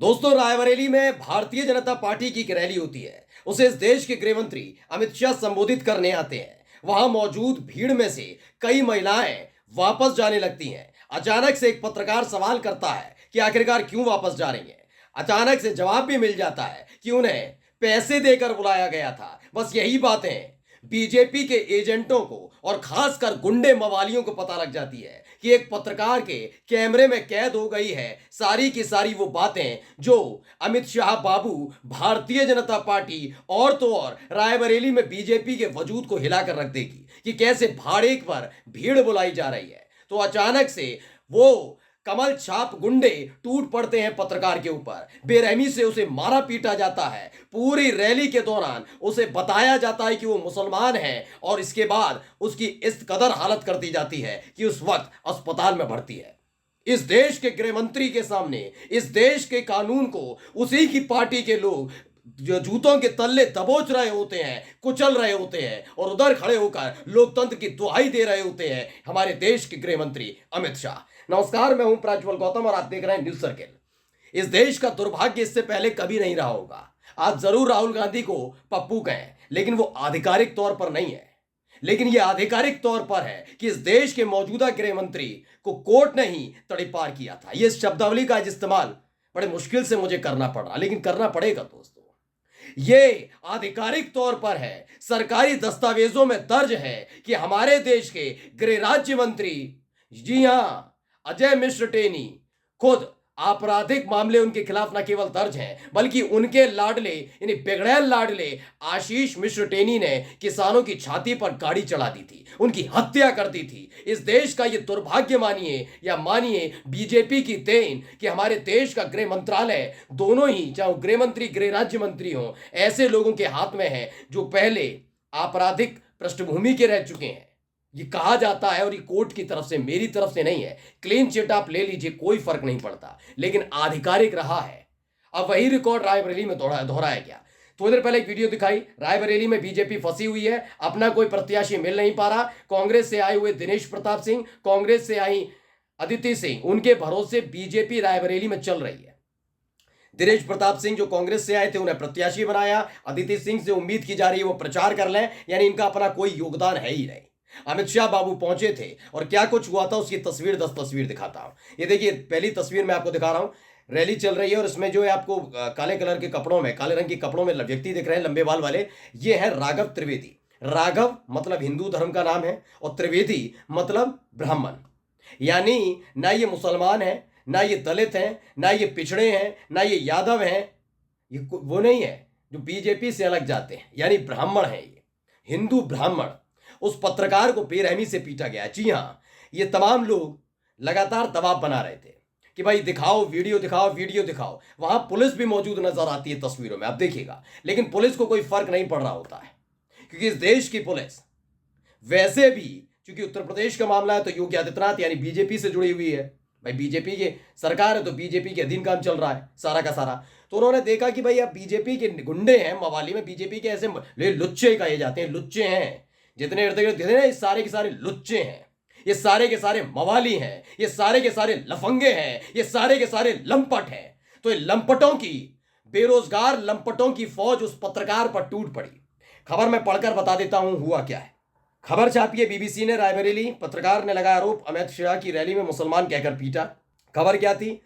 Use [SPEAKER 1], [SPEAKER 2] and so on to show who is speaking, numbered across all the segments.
[SPEAKER 1] दोस्तों, रायबरेली में भारतीय जनता पार्टी की एक रैली होती है। उसे इस देश के गृह मंत्री अमित शाह संबोधित करने आते हैं। वहां मौजूद भीड़ में से कई महिलाएं वापस जाने लगती हैं। अचानक से एक पत्रकार सवाल करता है कि आखिरकार क्यों वापस जा रही हैं। अचानक से जवाब भी मिल जाता है कि उन्हें पैसे देकर बुलाया गया था। बस यही बातें बीजेपी के एजेंटों को और खासकर गुंडे मवालियों को पता लग जाती है कि एक पत्रकार के कैमरे में कैद हो गई है सारी की सारी वो बातें जो अमित शाह बाबू भारतीय जनता पार्टी और तो और रायबरेली में बीजेपी के वजूद को हिलाकर रख देगी कि कैसे भाड़े पर भीड़ बुलाई जा रही है। तो अचानक से वो कमल छाप गुंडे टूट पड़ते हैं पत्रकार के ऊपर। बेरहमी से उसे मारा पीटा जाता है। पूरी रैली के दौरान उसे बताया जाता है कि वो मुसलमान है और इसके बाद उसकी इस कदर हालत कर दी जाती है कि उस वक्त अस्पताल में भर्ती है। इस देश के गृह मंत्री के सामने इस देश के कानून को उसी की पार्टी के लोग जो जूतों के तल्ले दबोच रहे होते हैं, कुचल रहे होते हैं और उधर खड़े होकर लोकतंत्र की दुहाई दे रहे होते हैं हमारे देश के गृह मंत्री अमित शाह। नमस्कार, मैं हूं प्रज्वल गौतम और आप देख रहे हैं न्यूज सर्किल। इस देश का दुर्भाग्य इससे पहले कभी नहीं रहा होगा। आज जरूर राहुल गांधी को पप्पू कहें, लेकिन वो आधिकारिक तौर पर नहीं है। लेकिन यह आधिकारिक तौर पर है कि इस देश के मौजूदा गृह मंत्री को कोर्ट ने ही तड़ीपार किया था। यह शब्दावली का इस्तेमाल बड़े मुश्किल से मुझे करना पड़ रहा, लेकिन करना पड़ेगा दोस्तों। ये आधिकारिक तौर पर है, सरकारी दस्तावेजों में दर्ज है कि हमारे देश के गृह राज्य मंत्री, जी हां, अजय मिश्र टेनी खुद आपराधिक मामले उनके खिलाफ न केवल दर्ज हैं, बल्कि उनके लाडले यानी बिगड़ैल लाडले आशीष मिश्र टेनी ने किसानों की छाती पर गाड़ी चढ़ा दी थी, उनकी हत्या कर दी थी। इस देश का ये दुर्भाग्य मानिए या मानिए बीजेपी की देन कि हमारे देश का गृह मंत्रालय दोनों ही, चाहे गृह मंत्री गृह राज्य मंत्री हो, ऐसे लोगों के हाथ में है जो पहले आपराधिक पृष्ठभूमि के रह चुके हैं। ये कहा जाता है और ये कोर्ट की तरफ से, मेरी तरफ से नहीं है। क्लीन चिट आप ले लीजिए, कोई फर्क नहीं पड़ता, लेकिन आधिकारिक रहा है। अब वही रिकॉर्ड रायबरेली में दोहराया गया। थोड़ी देर पहले एक वीडियो दिखाई, रायबरेली में बीजेपी फंसी हुई है, अपना कोई प्रत्याशी मिल नहीं पा रहा। कांग्रेस से आए हुए दिनेश प्रताप सिंह, कांग्रेस से आई अदिति सिंह, उनके भरोसे बीजेपी रायबरेली में चल रही है। दिनेश प्रताप सिंह जो कांग्रेस से आए थे उन्हें प्रत्याशी बनाया। अदिति सिंह से उम्मीद की जा रही है वो प्रचार कर लें, यानी इनका अपना कोई योगदान है ही नहीं। अमित शाह बाबू पहुंचे थे और क्या कुछ हुआ था उसकी तस्वीर 10 तस्वीर दिखाता हूं। ये देखिए, पहली तस्वीर मैं आपको दिखा रहा हूं। रैली चल रही है और इसमें जो है आपको काले कलर के कपड़ों में, काले रंग के कपड़ों में व्यक्ति दिख रहे हैं, लंबे बाल वाले। ये है राघव त्रिवेदी। राघव मतलब हिंदू धर्म का नाम है और त्रिवेदी मतलब ब्राह्मण। यानी ना ये मुसलमान है, ना ये दलित हैं, ना ये पिछड़े हैं, ना ये यादव हैं। ये वो नहीं है जो बीजेपी से अलग जाते हैं, यानी ब्राह्मण है, ये हिंदू ब्राह्मण। उस पत्रकार को बेरहमी से पीटा गया। जी हां, ये तमाम लोग लगातार दबाव बना रहे थे कि भाई दिखाओ, वीडियो दिखाओ, वीडियो दिखाओ। वहां पुलिस भी मौजूद नजर आती है तस्वीरों में, आप देखिएगा। लेकिन पुलिस को कोई फर्क नहीं पड़ रहा होता है, क्योंकि इस देश की पुलिस वैसे भी, क्योंकि उत्तर प्रदेश का मामला है तो योगी आदित्यनाथ यानी बीजेपी से जुड़ी हुई है। भाई बीजेपी की सरकार है तो बीजेपी के अधीन काम चल रहा है सारा का सारा। तो उन्होंने देखा कि भाई अब बीजेपी के गुंडे हैं मवाली में, बीजेपी के ऐसे लुच्चे कहे जाते हैं, लुच्चे हैं जितने इर्द गिर्द थे ना, ये सारे के सारे लुच्चे हैं, ये सारे के सारे मवाली हैं, ये सारे के सारे लफंगे हैं, ये सारे के सारे लंपट हैं। तो ये लंपटों की, बेरोजगार लंपटों की फौज उस पत्रकार पर टूट पड़ी। खबर मैं पढ़कर बता देता हूं हुआ क्या है। खबर छापी है बीबीसी ने। रायबरेली पत्रकार ने लगाया आरोप, अमित शाह की रैली में मुसलमान कहकर पीटा। खबर क्या थी?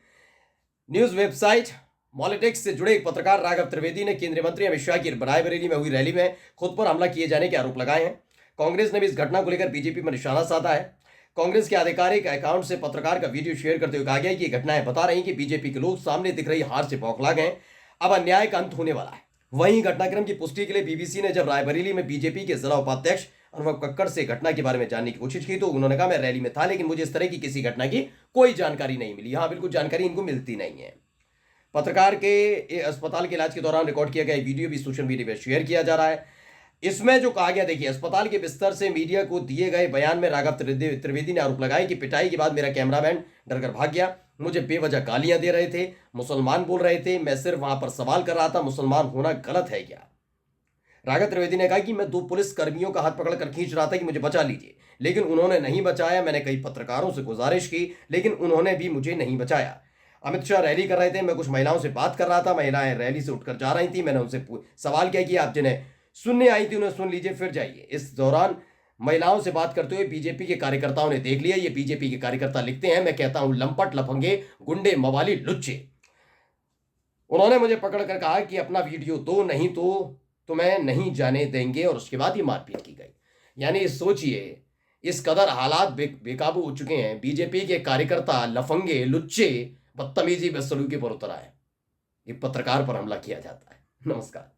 [SPEAKER 1] न्यूज वेबसाइट मॉलिटिक्स से जुड़े एक पत्रकार राघव त्रिवेदी ने केंद्रीय मंत्री अमित शाह की रायबरेली में हुई रैली में खुद पर हमला किए जाने के आरोप लगाए हैं। कांग्रेस ने भी इस घटना को लेकर बीजेपी पर निशाना साधा है। कांग्रेस के आधिकारिक अकाउंट से पत्रकार का वीडियो शेयर करते हुए कहा गया कि ये घटनाएं बता रही कि बीजेपी के लोग सामने दिख रही हार से बौखला गए, अब अन्याय का अंत होने वाला है। वहीं घटनाक्रम की पुष्टि के लिए बीबीसी ने जब रायबरेली में बीजेपी के जिला उपाध्यक्ष अनुभव कक्कड़ से घटना के बारे में जानने की कोशिश की तो उन्होंने कहा, मैं रैली में था लेकिन मुझे इस तरह की किसी घटना की कोई जानकारी नहीं मिली। हाँ, बिल्कुल जानकारी इनको मिलती नहीं है। पत्रकार के अस्पताल के इलाज के दौरान रिकॉर्ड किया गया वीडियो भी सोशल मीडिया पर शेयर किया जा रहा है। इसमें जो कहा गया, देखिए, अस्पताल के बिस्तर से मीडिया को दिए गए बयान में राघव त्रिवेदी ने आरोप लगाया कि पिटाई के बाद मेरा कैमरामैन डरकर भाग गया, मुझे बेवजह गालियां दे रहे थे, मुसलमान बोल रहे थे, मैं सिर्फ वहां पर सवाल कर रहा था, मुसलमान होना गलत है क्या? राघव त्रिवेदी ने कहा कि मैं 2 पुलिस कर्मियों का हाथ पकड़कर खींच रहा था कि मुझे बचा लीजिए, लेकिन उन्होंने नहीं बचाया। मैंने कई पत्रकारों से गुजारिश की लेकिन उन्होंने भी मुझे नहीं बचाया। अमित शाह रैली कर रहे थे, मैं कुछ महिलाओं से बात कर रहा था, महिलाएं रैली से उठकर जा रही थी, मैंने उनसे सवाल किया कि आप जिन्हें सुनने आई थी उन्हें सुन लीजिए फिर जाइए। इस दौरान महिलाओं से बात करते हुए बीजेपी के कार्यकर्ताओं ने देख लिया, ये बीजेपी के कार्यकर्ता लिखते हैं, मैं कहता हूं लंपट, लफंगे, गुंडे, मवाली, लुच्चे। उन्होंने मुझे पकड़कर कहा कि अपना वीडियो दो, नहीं तो तुम्हें नहीं जाने देंगे, और उसके बाद ये मारपीट की गई। यानी सोचिए, इस कदर हालात बेकाबू हो चुके हैं, बीजेपी के कार्यकर्ता लफंगे, लुच्चे, बदतमीजी, बदसलूकी पर उतर आए, ये पत्रकार पर हमला किया जाता है। नमस्कार।